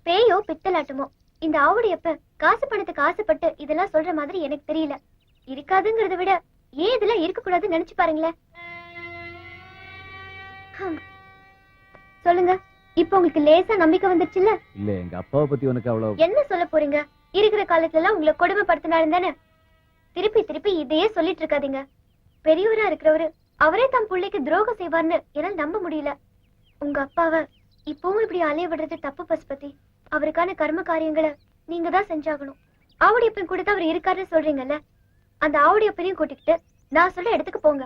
பேயோ பித்தலாட்டமோ இந்த ஆவுடையப்ப காசு பணத்துக்கு ஆசைப்பட்டு இதெல்லாம் சொல்ற மாதிரி எனக்கு தெரியல. இருக்காதுங்கிறத விட ஏன் இதெல்லாம் இருக்க கூடாதுன்னு நினைச்சு பாருங்களேன். சொல்லுங்க, இப்ப உங்களுக்கு லேசா நம்பிக்கை வந்துருச்சுல்ல? இல்ல, எங்க அப்பாவை பத்தி உனக்கு அவ்வளவு என்ன சொல்ல போறீங்க? இருக்கிற காலத்துல எல்லாம் உங்களை கொடுமைப்படுத்தினாரு தானே. திருப்பி திருப்பி இதையே சொல்லிட்டு இருக்காதீங்க. பெரியவரா இருக்கிறவரு அவரே தம் பிள்ளைக்கு துரோகம் செய்வார்னு என்னால நம்ப முடியல. உங்க அப்பாவை இப்பவும் இப்படி அலைய விடுறது தப்பு பசுபதி. அவருக்கான கர்ம காரியங்களை நீங்க தான் செஞ்சாகணும். ஆவுடையப்பன் கூட தான் அவர் இருக்காருன்னு சொல்றீங்கல்ல, அந்த ஆவுடையப்பனையும் கூட்டிக்கிட்டு நான் சொல்ல இடத்துக்கு போங்க.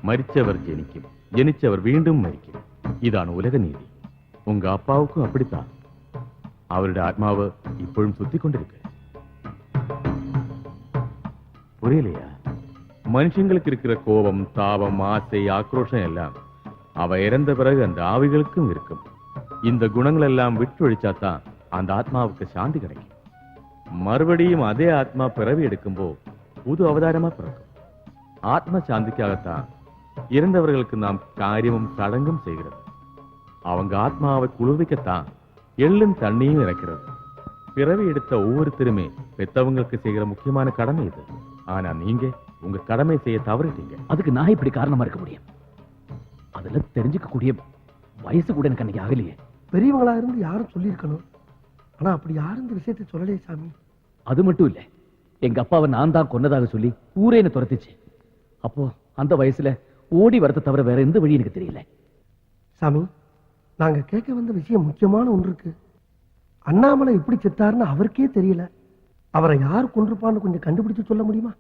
மரிச்சவர் ஜெனிக்கும், ஜெனிச்சவர் மீண்டும் மரிக்கும். இதான உலக நீதி. உங்க அப்பாவுக்கும் அப்படித்தான். அவருடைய ஆத்மாவை இப்பொழுதும் சுத்தி கொண்டிருக்கு. புரியலையா? மனுஷங்களுக்கு இருக்கிற கோபம், தாபம், ஆசை, ஆக்ரோஷம் எல்லாம் அவ இறந்த பிறகு அந்த ஆவிகளுக்கும் இருக்கும். இந்த குணங்கள் எல்லாம் விட்டொழிச்சாதான் அந்த ஆத்மாவுக்கு சாந்தி கிடைக்கும். மறுபடியும் அதே ஆத்மா பிறவி எடுக்கும்போ புது அவதாரமா பிறக்கும். ஆத்ம சாந்திக்காகத்தான் இறந்தவர்களுக்கு நாம் காரியமும் சடங்கும் செய்கிறது. அவங்க ஆத்மாவை குளிர்விக்கத்தான் எள்ளும் தண்ணியும் இறக்கிறது. பிறவி எடுத்த ஒவ்வொருத்தருமே பெத்தவங்களுக்கு செய்கிற முக்கியமான கடமை இது. ஆனா நீங்க உங்க கடமை செய்ய தவறிட்டீங்க. அதுக்கு நான் இப்படி காரணமா இருக்க முடியும்? அதுல தெரிஞ்சுக்க கூடிய வயசு கூட எனக்கு அன்னைக்கு ஆகலையே. பெரியவங்களா இருந்து யாரும் சொல்லியிருக்கணும். ஆனா அப்படி யாரும் இந்த விஷயத்தை சொல்லலையே சாமி. அது மட்டும் இல்ல, எங்க அப்பாவை நான் தான் கொன்னதாக சொல்லி ஊரே என்ன துரத்துச்சு. அப்போ அந்த வயசுல ஓடி வரத்தை தவிர வேற எந்த வழி எனக்கு தெரியல. சாமி, நாங்க கேட்க வந்த விஷயம் முக்கியமான ஒன்று இருக்கு. அண்ணாமலை எப்படி செத்தாருன்னு அவருக்கே தெரியல. அவரை யார் கொண்டிருப்பான்னு கொஞ்சம் கண்டுபிடிச்சு சொல்ல முடியுமா?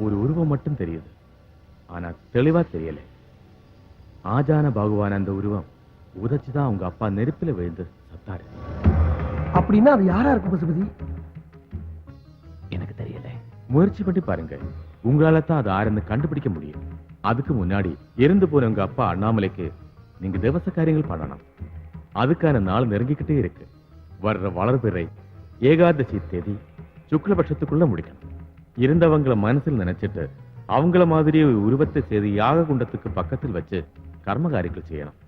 ஒரு உருவம் மட்டும் தெரியுது, ஆனா தெளிவா தெரியல. ஆஜான பாகுவான அந்த உருவம் உதச்சுதான் உங்க அப்பா நெருப்பில விழுந்து சத்தாரு. அப்படின்னா அது யாரா இருக்கும் பசுபதி? எனக்கு தெரியல. முயற்சி பண்ணி பாருங்க, உங்களால தான் அது ஆரந்து கண்டுபிடிக்க முடியும். அதுக்கு முன்னாடி இறந்து போன உங்க அப்பா அண்ணாமலைக்கு நீங்க தேவச காரியங்கள் பண்ணணும். அதுக்கான நாள் நெருங்கிக்கிட்டே இருக்கு. வர்ற வளர்பிறை ஏகாதசி தேதி சுக்லபட்சத்துக்குள்ள முடிக்கணும். இருந்தவங்களை மனசில் நினைச்சிட்டு அவங்கள மாதிரி ஒரு உருவத்தை செய்து யாக குண்டத்துக்கு பக்கத்தில் வச்சு கர்மகாரிகள் செய்யணும்.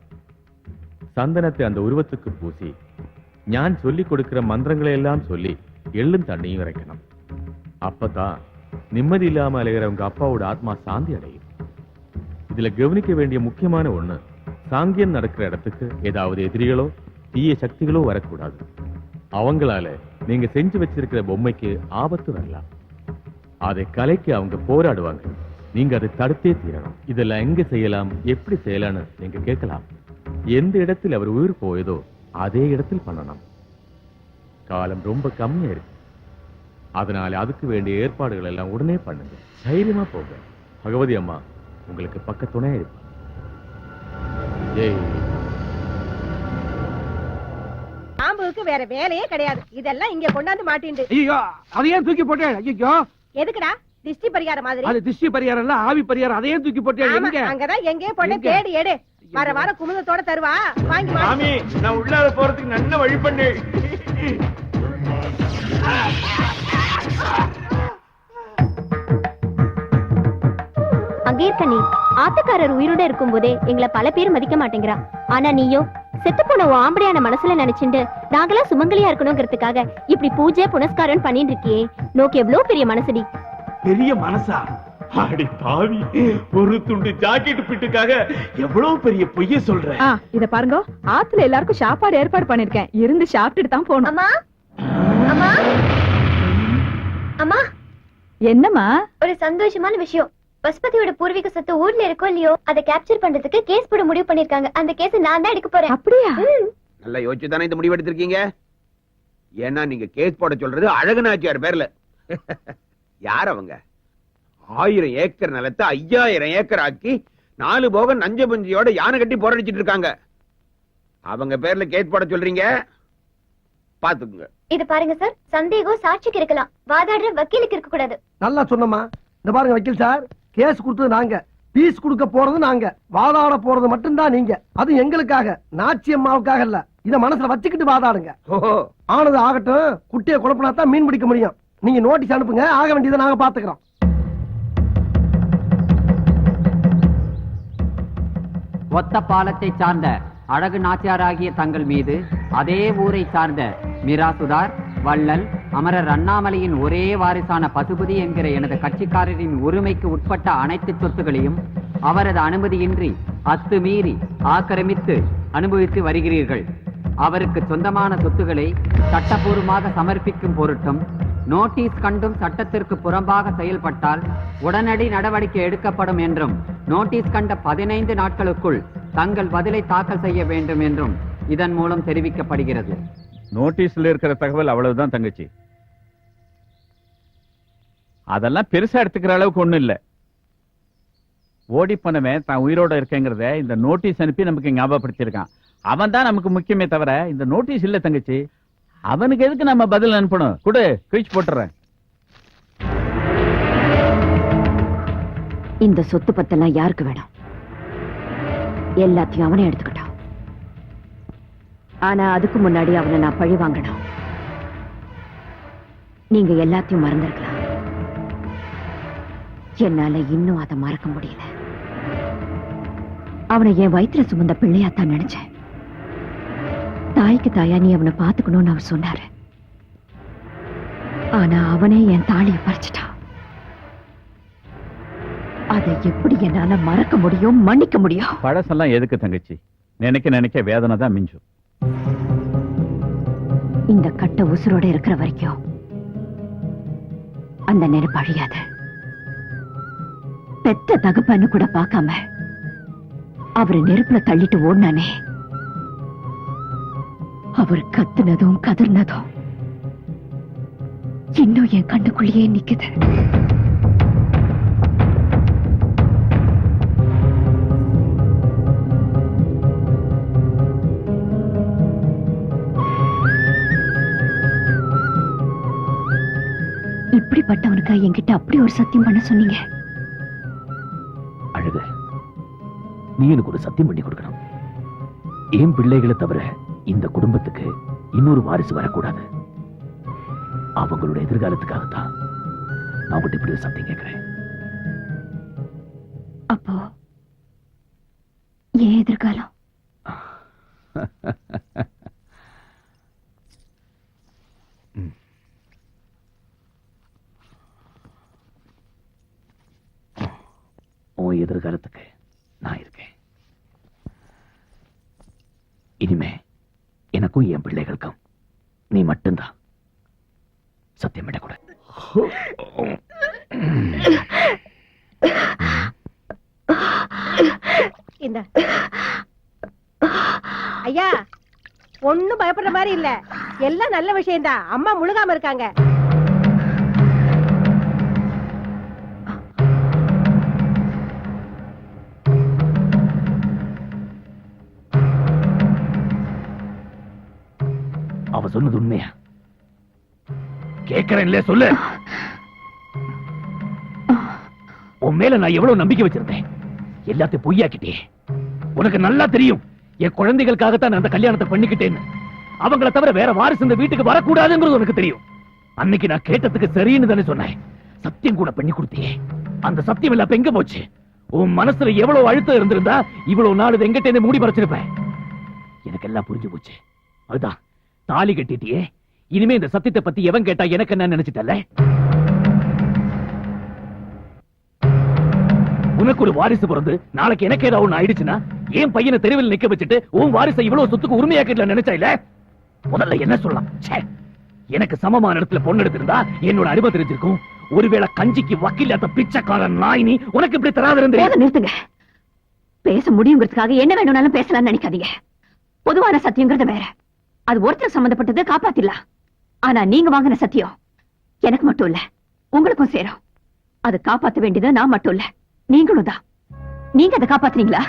சந்தனத்தை அந்த உருவத்துக்கு பூசி ஞான் சொல்லி கொடுக்கிற மந்திரங்களை எல்லாம் சொல்லி எள்ளும் தண்ணியும் இறைக்கணும். அப்பதான் நிம்மதி இல்லாம அலைகிறவங்க அப்பாவோட ஆத்மா சாந்தி அடையும். இதுல கவனிக்க வேண்டிய முக்கியமான ஒண்ணு, சாங்கியம் நடக்கிற இடத்துக்கு ஏதாவது எதிரிகளோ தீய சக்திகளோ வரக்கூடாது. அவங்களால நீங்க செஞ்சு வச்சிருக்கிற பொம்மைக்கு ஆபத்து வரலாம். அதை கலைக்கு அவங்க போராடுவாங்க. நீங்க அதை தடுத்தே தீரணும். இதெல்லாம் எங்க செய்யலாம், எப்படி செய்யலாம்னு நீங்க கேட்கலாம். எந்த இடத்தில் அவர் உயிர் போயதோ அதே இடத்தில் பண்ணணும். காலம் ரொம்ப கம்மியா இருக்கு. அதனால அதுக்கு வேண்டிய ஏற்பாடுகள் எல்லாம் உடனே பண்ணுங்க. தைரியமா போங்க. பகவதி அம்மா உங்களுக்கு பக்க துணையா இருப்பாங்க. பாம்புக்கு வேற வேலையே கிடையாது. இதெல்லாம் இங்க கொண்டாந்து மாட்டிண்டு. ஐயோ, அதையே தூக்கி போட்டேன். ஐயோ, எதுக்குடா? திஷ்டி பரிகாரம் மாதிரி. அது திஷ்டி பரிகாரம் இல்ல, ஆவி பரிகாரம். அதையே தூக்கி போட்டேன். எங்க? அங்கதான் எங்கேயே போட்டு தேடி எடு. வர வர குமுதத்தோட தருவா, வாங்கி மாமி. நான் உள்ளார போறதுக்கு நல்ல வழி பண்ணு. அங்கே இருக்க நீ ஆத்துக்காரர் உயிரோட இருக்கும் போதே எங்களை பல பேர் மதிக்க மாட்டேங்கிறான். ஆனா நீயோ செத்து போன ஆம்படியான மனசுல நினைச்சுட்டு நாங்களாம் சுமங்கலியா இருக்கணுங்கிறதுக்காக இப்படி பூஜை புனஸ்காரம் பண்ணிட்டு இருக்கியே. நோக்கு எவ்வளவு பெரிய மனசுடி. பெரிய மனசா? அடி பாவி, ஒரு துண்டு ஜாக்கெட் பிட்டுக்காக எவ்வளவு பெரிய பொய்ய சொல்ற. இத பாருங்க, ஆத்துல எல்லாருக்கும் சாப்பாடு ஏற்பாடு பண்ணிருக்கேன். இருந்து சாப்பிட்டுட்டு தான் போகணும். அம்மா, அம்மா, அம்மா. என்னம்மா? ஒரு சந்தோஷமான விஷயம். பசுபதியோட பூர்வீக சொத்து ஊர்ல இருக்கோ இல்லையோ அதை கேப்சர் பண்றதுக்கு கேஸ் போட முடிவு பண்ணிருக்காங்க. அந்த கேஸ் நான் தான் எடுக்க போறேன். அப்படியா? நல்லா யோசிச்சு தானே இந்த முடிவு எடுத்திருக்கீங்க. ஏன்னா நீங்க கேஸ் போட சொல்றது அழகனாச்சியார் பேர்ல. யார் அவங்க? 1000 ஏக்கர் நிலத்தை 5000 ஏக்கர் ஆக்கி 4 போக நஞ்ச பஞ்சியோட யானை கட்டி போராடிச்சிட்டு இருக்காங்க. அவங்க பேர்ல கேஸ் போட சொல்றீங்க, பாத்துக்குங்க. இது பாருங்க சார், சந்தேகம் சாட்சிக்கு இருக்கலாம், வாதாடுற வக்கீலுக்கு இருக்க கூடாது. நல்லா சொன்னமா. இந்த பாருங்க வக்கீல் சார், கேஸ் கொடுத்தது நாங்க, பீஸ் கொடுக்க போறது நாங்க, வாதாட போறது மட்டும்தான் நீங்க. அது எங்களுக்காக, நாச்சி அம்மாவுக்காக இல்ல. இத மனசுல வச்சுக்கிட்டு வாதாடுங்க. ஓஹோ, ஆனது ஆகட்டும். குட்டியை குழப்பினா தான் மீன் பிடிக்க முடியும். நீங்க நோட்டீஸ் அனுப்புங்க, ஆக வேண்டியதை நாங்க பாத்துக்கிறோம். ஒத்த பாலத்தை சார்ந்த அழகு நாச்சியாராகிய தங்கள் மீது அதே ஊரை சார்ந்த மிராசுதார், வள்ளல், அமரர் அண்ணாமலையின் ஒரே வாரிசான பசுபதி என்கிற எனது கட்சிக்காரரின் உரிமைக்கு உட்பட்ட அனைத்து சொத்துகளையும் அவரது அனுமதியின்றி அத்துமீறி ஆக்கிரமித்து அனுபவித்து வருகிறீர்கள். அவருக்கு சொந்தமான சொத்துக்களை சட்டபூர்வமாக சமர்ப்பிக்கும் பொருட்டும் நோட்டீஸ் கண்டும் சட்டத்திற்கு புறம்பாக செயல்பட்டால் உடனடி நடவடிக்கை எடுக்கப்படும் என்றும், நோட்டீஸ் கண்ட 15 நாட்களுக்குள் தங்கள் பதிலை தாக்கல் செய்ய வேண்டும் என்றும் இதன் மூலம் தெரிவிக்கப்படுகிறது. நோட்டீஸ்ல இருக்கிற தகவல் அவ்வளவுதான் தங்கச்சி. அதெல்லாம் பெருசா எடுத்துக்கிற அளவுக்கு ஒண்ணும் இல்ல. ஓடி போனவன் தான் உயிரோட இருக்கேங்கிறத இந்த நோட்டீஸ் அனுப்பி நமக்கு ஞாபகப்படுத்திருக்கான். அவன் தான் நமக்கு முக்கியமே தவிர இந்த நோட்டீஸ் இல்ல தங்கச்சி. அவனுக்கு எதுக்கு நம்ம பதில் அனுப்பணும்? குடு, கிழிச்சு போட்டுறேன். இந்த சொத்து பத்தெல்லாம் யாருக்கு வேணும்? எல்லாத்தையும் அவனே எடுத்துக்கிட்டான். ஆனா அதுக்கு முன்னாடி அவனை நான் பழி வாங்கணும். நீங்க எல்லாத்தையும் மறந்திருக்கலாம். என்னால இன்னும் அதை மறக்க முடியல. அவனை என் வயிற்றுல சுமந்த பிள்ளையாத்தான் நினைச்சேன். தாய்க்கு தாயா நீ அவனை பாத்துக்கணும்னு அவர் சொன்னாரு. ஆனா அவனே என் தாலியை பறிச்சிட்டான். அதை எப்படி என்னால மறக்க முடியும், மன்னிக்க முடியும்? பழசெல்லாம் எதுக்கு தங்கச்சி? நினைக்க நினைக்க வேதனை தான் மிஞ்சும். இந்த கட்ட உசுரோட இருக்கிற வரைக்கும் அந்த நெருப்பு அழியாது. பெத்த தகப்பன்னு கூட பார்க்காம அவரை நெருப்புல தள்ளிட்டு ஓடுனானே, அவர் கத்துனதும் கதர்னதும் இன்னும் என் கண்ணுக்குள்ளேயே நிக்குது. இப்படிப்பட்டவனுக்கா என்கிட்ட அப்படி ஒரு சத்தியம் பண்ண சொன்னீங்க? அழகு, நீ எனக்கு ஒரு சத்தியம் பண்ணி கொடுக்கணும். என் பிள்ளைகளை தவிர இந்த குடும்பத்துக்கு இன்னொரு வாரிசு வரக்கூடாது. அவங்களோட எதிர்காலத்துக்காகத்தான் நான் உங்கள்கிட்ட இப்படி ஒரு சத்தியம் கேட்கிறேன். அப்போ ஏன் எதிர்காலம்? உன் எதிர்காலத்துக்கு நான் இருக்கேன். இனிமே எனக்கும் என் பிள்ளைகளுக்கும் நீ மட்டும்தான். சத்தியம் விடக்கூடாது. இந்த ஐயா ஒண்ணும் பயப்படுற மாதிரி இல்ல, எல்லாம் நல்ல விஷயம்தான். அம்மா முழுகாம இருக்காங்க. அவ சொன்னது உண்மையா? கேட்கிறேன் இல்லையா, சொல்லு. உன் மேல நான் எவ்வளவு நம்பிக்கை வச்சிருந்தேன், எல்லாத்தையும் பொய்யாக்கிட்டே. உனக்கு நல்லா தெரியும் என் குழந்தைகளுக்காகத்தான் அந்த கல்யாணத்தை பண்ணிக்கிட்டேன்னு. அவங்கள தவிர வேற வாரிசு இந்த வீட்டுக்கு வரக்கூடாதுங்கிறது உனக்கு தெரியும். அன்னைக்கு நான் கேட்டதுக்கு சரின்னு தானே சொன்னேன். சத்தியம் கூட பண்ணி கொடுத்தியே. அந்த சத்தியம் எல்லாம் எங்க போச்சு? உன் மனசுல எவ்வளவு அழுத்தம் இருந்திருந்தா இவ்வளவு நாள் எங்கிட்ட மூடி மறைச்சிருப்பேன். எனக்கு எல்லாம் புரிஞ்சு போச்சு. அதுதான் தாலி கட்டிட்டியே. இனிமே இந்த சத்தியத்தை பத்தி எவன் கேட்டா எனக்கு என்ன நினைச்சிட்டல? உனக்கு ஒரு வாரிசு பிறந்து நாளைக்கு எனக்கு ஏதாவது ஒண்ணு ஆயிடுச்சுன்னா என் பையனை தெருவில் நிக்க வச்சுட்டு உன் வாரிசை இவ்வளவு சொத்துக்கு உரிமையாக்கல நினைச்சா இல்ல? முதல்ல என்ன சொல்லலாம்? எனக்கு சமமான இடத்துல பொண்ணு எடுத்திருந்தா என்னோட அருமை தெரிஞ்சிருக்கும். ஒருவேளை கஞ்சிக்கு வக்கீலாத்த பிச்சைக்காரன் நாய் நீ உனக்கு இப்படி தராது இருந்தே. நிறுத்துங்க. பேச முடியுங்கிறதுக்காக என்ன வேணும்னாலும் பேசலாம்னு நினைக்காதீங்க. பொதுவான சத்தியங்கிறது வேற. அது ஒருத்தர் சம்பந்தப்பட்டது காப்பாத்திடலாம். ஆனா நீங்க வாங்கின சத்தியம் எனக்கு மட்டும் இல்ல, உங்களுக்கும் சேரும். அது காப்பாத்த வேண்டியது நான் மட்டும் இல்ல, நீங்களும் தான். நீங்க அதை காப்பாத்துறீங்களா?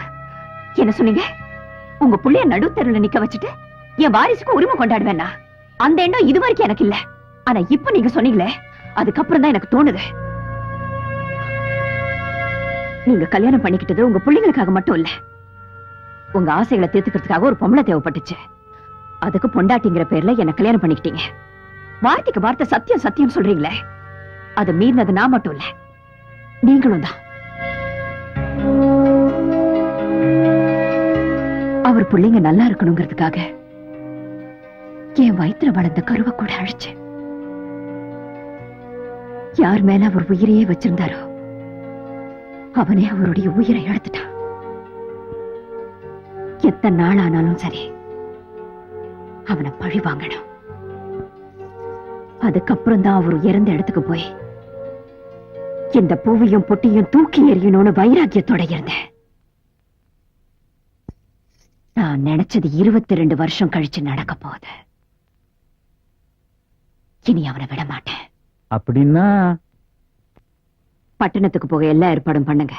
என்ன சொன்னீங்க? உங்க புள்ளைய நடுத்தருல நிக்க வச்சுட்டு என் வாரிசுக்கு உரிமை கொண்டாடுவேன்னா அந்த எண்ணம் இது வரைக்கும் எனக்கு இல்ல. ஆனா இப்ப நீங்க சொன்னீங்களே, அதுக்கப்புறம் தான் எனக்கு தோணுது. நீங்க கல்யாணம் பண்ணிக்கிட்டது உங்க பிள்ளைங்களுக்காக மட்டும் இல்ல, உங்க ஆசைகளை தீர்த்துக்கிறதுக்காக ஒரு பொம்பளை தேவைப்பட்டுச்சு. அதுக்கு பொண்டாட்டிங்கிற பேர்ல என்ன கல்யாணம் பண்ணிக்கிட்டீங்க. வார்த்தைக்கு வார்த்தை சத்தியம் சத்தியம் சொல்றீங்களே, அது மீறினது நான் மட்டும் இல்ல, நீங்களும் தான். அவர் பிள்ளைங்க நல்லா இருக்கணுங்கிறதுக்காக என் வயிற்றுல வளர்ந்த கருவை கூட அழிச்சு, யார் மேல அவர் உயிரையே வச்சிருந்தாரோ அவனே அவருடைய உயிரை எடுத்துட்டான். எத்தனை நாள் ஆனாலும் சரி அவனை பழி வாங்கணும். அதுக்கப்புறம் தான் அவர் இறந்த இடத்துக்கு போய் இந்த பூவையும் பொட்டியும் தூக்கி எறியணும்னு வைராக்கியத்தோட இருந்தேன். நான் நினைச்சது 22 வருஷம் கழிச்சு நடக்க போகுது. இனி அவனை விட மாட்டேன். அப்படின்னா பட்டணத்துக்கு போக எல்லா ஏற்பாடும் பண்ணுங்க.